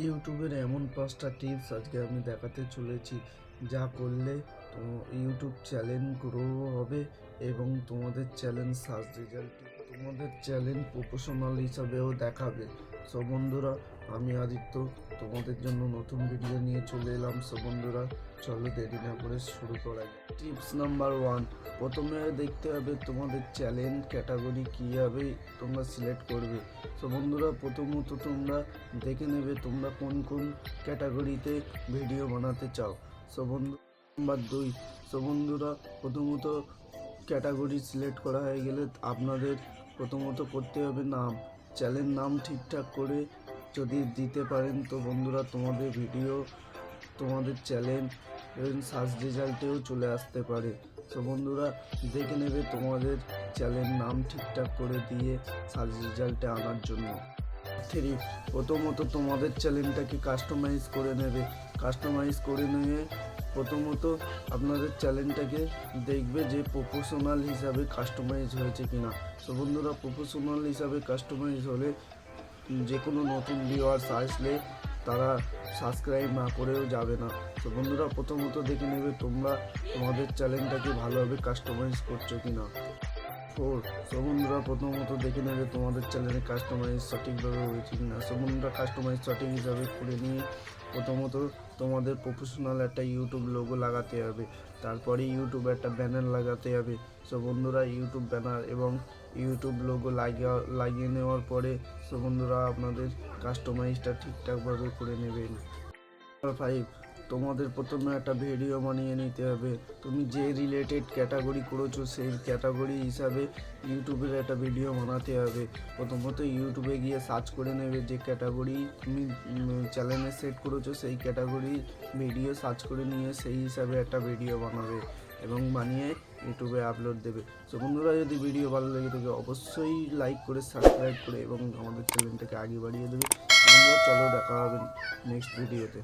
ইউটিউবের এমন 5টা টিপস আজকে আমি দেখাতে চলেছি, যা করলে তো ইউটিউব চ্যানেল গ্রো হবে এবং তোমাদের চ্যানেল সার্চ রেজাল্টে তোমাদের চ্যানেল প্রফেশনাল হিসাবেও দেখাবে। সো বন্ধুরা, আমি আদিত্য তোমাদের জন্য নতুন ভিডিও নিয়ে চলে এলাম। সো বন্ধুরা, চলো দেরি না করে শুরু করা যাক। টিপস নাম্বার 1, প্রথমে দেখতে হবে তোমাদের চ্যানেল ক্যাটাগরি কীভাবে তোমরা সিলেক্ট করবে। সো বন্ধুরা, প্রথমত তোমরা দেখে নেবে তোমরা কোন কোন ক্যাটাগরিতে ভিডিও বানাতে চাও। সো বন্ধু নাম্বার 2, সো বন্ধুরা, প্রথমত ক্যাটাগরি সিলেক্ট করা হয়ে গেলে আপনাদের প্রথমত করতে হবে নাম। চ্যানেল নাম ঠিকঠাক করে যদি দিতে পারেন তো বন্ধুরা তোমাদের ভিডিও তোমাদের চ্যানেল সার্চ রেজাল্টেও চলে আসতে পারে। সো বন্ধুরা, দেখে নেবে তোমাদের চ্যানেল নাম ঠিকঠাক করে দিয়ে সার্চ রেজাল্টে আনার জন্য। 3, প্রথমত তোমাদের চ্যানেলটাকে কাস্টমাইজ করে নেবে। কাস্টমাইজ করে নিয়ে প্রথমত আপনাদের চ্যানেলটাকে দেখবে যে প্রফেশনাল হিসাবে কাস্টমাইজ হয়েছে কিনা। তো বন্ধুরা, প্রফেশনাল হিসাবে কাস্টমাইজ হলে যে কোনো নতুন ভিউয়ার্স আসলে তারা সাবস্ক্রাইব না করেও যাবে না। তো বন্ধুরা, প্রথমত দেখে নেবে তোমরা তোমাদের চ্যানেলটাকে ভালোভাবে কাস্টমাইজ করছো কিনা। 4, সো বন্ধুরা, প্রথমত দেখে নেবে তোমাদের চ্যানেলে কাস্টমাইজ সঠিকভাবে হয়েছে কিনা। সো বন্ধুরা, কাস্টমাইজ সঠিক হিসাবে করে নিয়ে প্রথমত তোমাদের প্রফেশনাল একটা ইউটিউব লোগো লাগাতে হবে। তারপরে ইউটিউবে একটা ব্যানার লাগাতে হবে। সো বন্ধুরা, ইউটিউব ব্যানার এবং ইউটিউব লোগো লাগিয়ে নেওয়ার পরে সো বন্ধুরা আপনাদের কাস্টমাইজটা ঠিকঠাকভাবে করে নেবেন। 5, তোমাদের প্রথমে একটা ভিডিও বানিয়ে নিতে হবে। তুমি যে রিলেটেড ক্যাটাগরি করেছো সেই ক্যাটাগরি হিসাবে ইউটিউবের একটা ভিডিও বানাতে হবে। প্রথমত ইউটিউবে গিয়ে সার্চ করে নেবে যে ক্যাটাগরি তুমি চ্যানেলে সেট করেছো সেই ক্যাটাগরি ভিডিও সার্চ করে নিয়ে সেই হিসাবে একটা ভিডিও বানাবে এবং বানিয়ে ইউটিউবে আপলোড দেবে। তো বন্ধুরা, যদি ভিডিও ভালো লেগে থাকে অবশ্যই লাইক করে সাবস্ক্রাইব করে এবং আমাদের চ্যানেলটাকে আগে বাড়িয়ে দেবে। বন্ধুরা, চলো দেখা হবে নেক্সট ভিডিওতে।